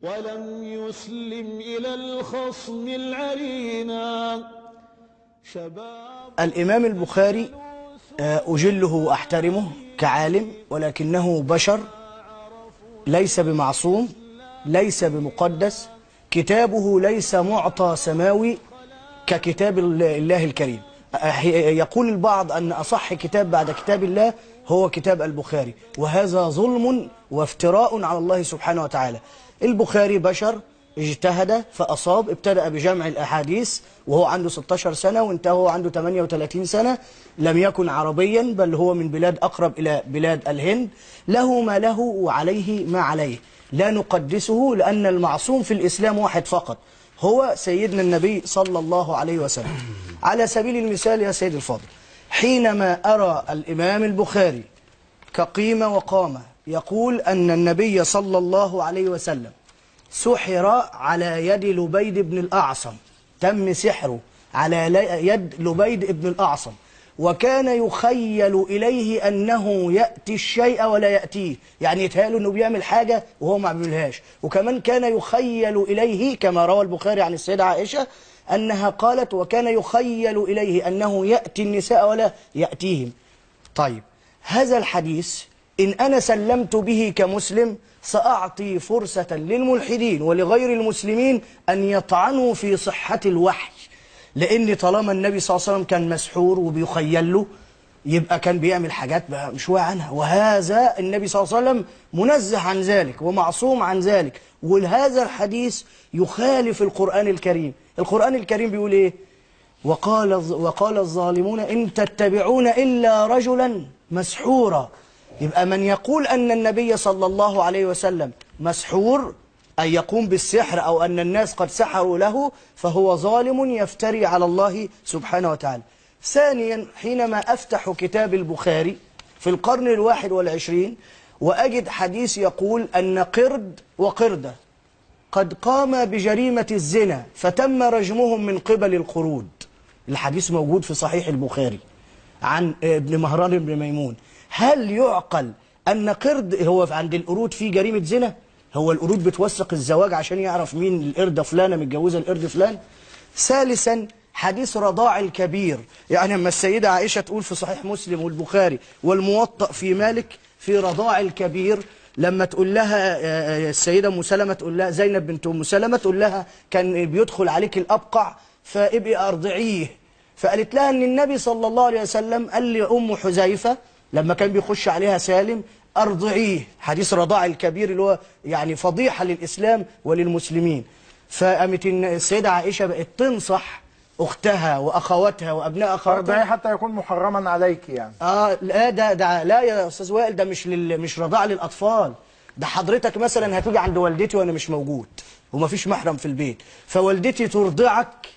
ولم يسلم إلى الخصم العرينا شباب. الإمام البخاري أجله وأحترمه كعالم، ولكنه بشر، ليس بمعصوم، ليس بمقدس، كتابه ليس معطى سماوي ككتاب الله الكريم. يقول البعض أن أصح كتاب بعد كتاب الله هو كتاب البخاري، وهذا ظلم وافتراء على الله سبحانه وتعالى. البخاري بشر، اجتهد فأصاب، ابتدأ بجمع الأحاديث وهو عنده 16 سنة وانتهى وهو عنده 38 سنة. لم يكن عربيا، بل هو من بلاد أقرب إلى بلاد الهند. له ما له وعليه ما عليه، لا نقدسه، لأن المعصوم في الإسلام واحد فقط، هو سيدنا النبي صلى الله عليه وسلم. على سبيل المثال يا سيد الفاضل، حينما أرى الإمام البخاري كقيمة وقامة يقول أن النبي صلى الله عليه وسلم سحر على يد لبيد بن الأعصم، تم سحره على يد لبيد بن الأعصم، وكان يخيل إليه أنه يأتي الشيء ولا يأتيه، يعني يتهيأ له أنه بيعمل حاجة وهو ما بيعملهاش. وكمان كان يخيل إليه كما روى البخاري عن السيدة عائشة أنها قالت: وكان يخيل إليه أنه يأتي النساء ولا يأتيهم. طيب، هذا الحديث إن أنا سلمت به كمسلم سأعطي فرصة للملحدين ولغير المسلمين أن يطعنوا في صحة الوحي، لأن طالما النبي صلى الله عليه وسلم كان مسحور وبيخيل له، يبقى كان بيعمل حاجات مش واعي عنها، وهذا النبي صلى الله عليه وسلم منزه عن ذلك ومعصوم عن ذلك. وهذا الحديث يخالف القرآن الكريم. القرآن الكريم بيقول إيه؟ وقال الظالمون إن تتبعون إلا رجلا مسحورا. يبقى من يقول أن النبي صلى الله عليه وسلم مسحور، أن يقوم بالسحر أو أن الناس قد سحروا له، فهو ظالم يفتري على الله سبحانه وتعالى. ثانيا، حينما أفتح كتاب البخاري في القرن 21 وأجد حديث يقول أن قرد وقردة قد قام بجريمة الزنا فتم رجمهم من قبل القرود. الحديث موجود في صحيح البخاري عن ابن مهران بن ميمون. هل يعقل أن قرد هو عند القرود في جريمة زنا؟ هو القرود بتوثق الزواج عشان يعرف مين القردة فلانة متجوزة القرد فلان؟ ثالثا، حديث رضاع الكبير، يعني لما السيدة عائشة تقول في صحيح مسلم والبخاري والموطأ في مالك في رضاع الكبير، لما تقول لها السيدة أم سلمة، تقول لها زينب بنت أم سلمة، تقول لها كان بيدخل عليك الأبقع فابقي أرضعيه، فقالت لها أن النبي صلى الله عليه وسلم قال لأم حذيفة لما كان بيخش عليها سالم: أرضعيه. حديث رضاع الكبير اللي هو يعني فضيحة للإسلام وللمسلمين. فقامت السيدة عائشة بقت تنصح أختها وأخواتها وأبناء أخواتها. أرضعيه حتى يكون محرما عليك يعني. لا، ده لا يا أستاذ وائل، ده مش رضاع للأطفال. ده حضرتك مثلا هتيجي عند والدتي وأنا مش موجود ومفيش محرم في البيت، فوالدتي ترضعك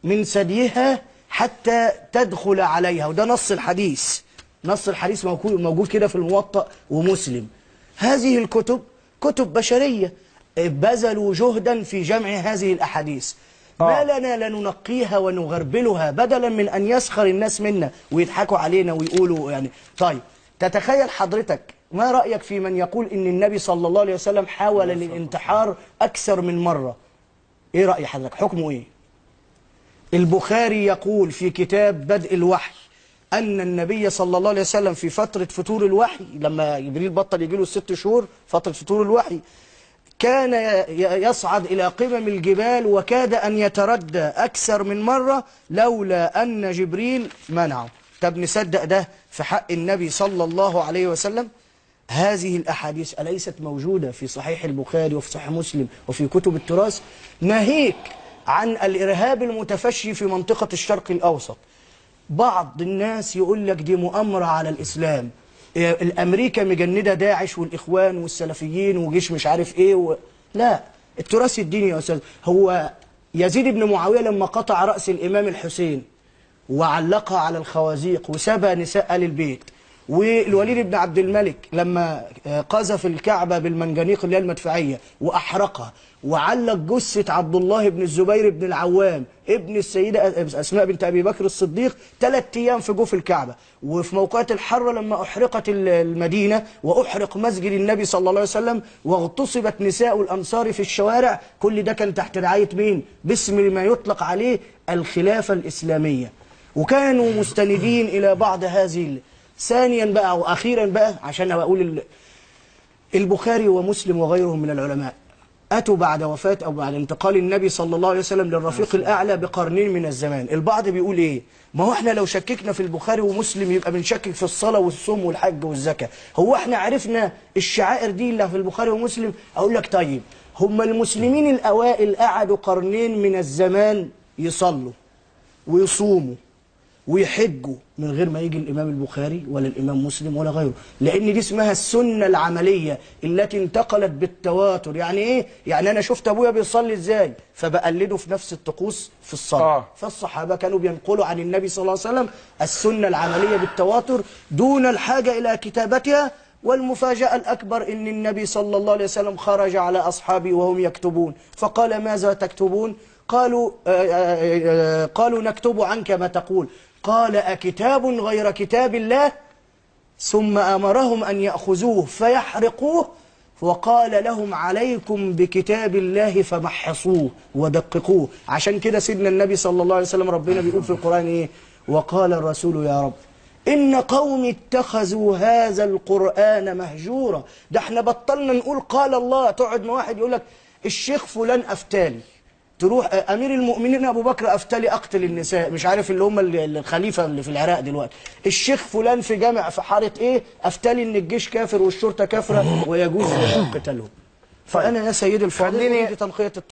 من ثديها حتى تدخل عليها، وده نص الحديث. نص الحديث موجود كده في الموطأ ومسلم. هذه الكتب كتب بشرية بذلوا جهدا في جمع هذه الأحاديث. ما لنا لننقيها ونغربلها بدلا من أن يسخر الناس منا ويضحكوا علينا ويقولوا يعني. طيب، تتخيل حضرتك ما رأيك في من يقول إن النبي صلى الله عليه وسلم حاول الانتحار أكثر من مرة؟ إيه رأي حضرتك؟ حكمه إيه؟ البخاري يقول في كتاب بدء الوحي أن النبي صلى الله عليه وسلم في فترة فتور الوحي، لما جبريل بطل يجيله 6 شهور فترة فتور الوحي، كان يصعد إلى قمم الجبال وكاد أن يتردى أكثر من مرة لولا أن جبريل منعه. طب نصدق ده في حق النبي صلى الله عليه وسلم؟ هذه الأحاديث أليست موجودة في صحيح البخاري وفي صحيح مسلم وفي كتب التراث؟ ناهيك عن الإرهاب المتفشي في منطقة الشرق الأوسط. بعض الناس يقول لك دي مؤامرة على الإسلام، الأمريكا مجندة داعش والإخوان والسلفيين وجيش مش عارف إيه لا، التراث الديني يا أستاذ. هو يزيد بن معاوية لما قطع رأس الإمام الحسين وعلقها على الخوازيق وسبى نساء آل البيت والوليد بن عبد الملك لما قذف الكعبة بالمنجنيق اللي هي المدفعية وأحرقها وعلق جثة عبد الله بن الزبير بن العوام ابن السيدة أسماء بنت أبي بكر الصديق 3 أيام في جوف الكعبة. وفي موقعة الحرة لما أحرقت المدينة وأحرق مسجد النبي صلى الله عليه وسلم واغتصبت نساء الأنصار في الشوارع، كل ده كان تحت رعاية مين؟ باسم ما يطلق عليه الخلافة الإسلامية. وكانوا مستندين إلى بعض هذه. ثانيا بقى وأخيرا بقى عشان أقول البخاري ومسلم وغيرهم من العلماء أتوا بعد وفاة أو بعد انتقال النبي صلى الله عليه وسلم للرفيق الأعلى بقرنين من الزمان. البعض بيقول إيه؟ ما هو إحنا لو شككنا في البخاري ومسلم يبقى بنشكك في الصلاة والصوم والحج والزكاة. هو إحنا عرفنا الشعائر دي اللي في البخاري ومسلم؟ أقول لك طيب، هم المسلمين الأوائل قعدوا قرنين من الزمان يصلوا ويصوموا ويحجوا من غير ما يجي الإمام البخاري ولا الإمام مسلم ولا غيره، لأن دي اسمها السنة العملية التي انتقلت بالتواتر. يعني إيه؟ يعني أنا شفت أبويا بيصلي إزاي فبقلده في نفس الطقوس في الصلاة. فالصحابة كانوا بينقلوا عن النبي صلى الله عليه وسلم السنة العملية بالتواتر دون الحاجة إلى كتابتها. والمفاجأة الأكبر إن النبي صلى الله عليه وسلم خرج على أصحابه وهم يكتبون فقال: ماذا تكتبون؟ قالوا نكتب عنك ما تقول. قال: أكتاب غير كتاب الله؟ ثم أمرهم أن يأخذوه فيحرقوه وقال لهم: عليكم بكتاب الله فمحصوه ودققوه. عشان كده سيدنا النبي صلى الله عليه وسلم ربنا بيقول في القرآن إيه؟ وقال الرسول: يا رب إن قوم اتخذوا هذا القرآن مهجورا. ده احنا بطلنا نقول قال الله. تقعد مع واحد يقول لك الشيخ فلان أفتالي، تروح امير المؤمنين ابو بكر افتلي اقتل النساء، مش عارف اللي هم الخليفه اللي في العراق دلوقتي، الشيخ فلان في جامع في حاره ايه افتلي ان الجيش كافر والشرطه كافره ويجوز قتالهم. فانا يا سيدي الفاضل دي تنقيه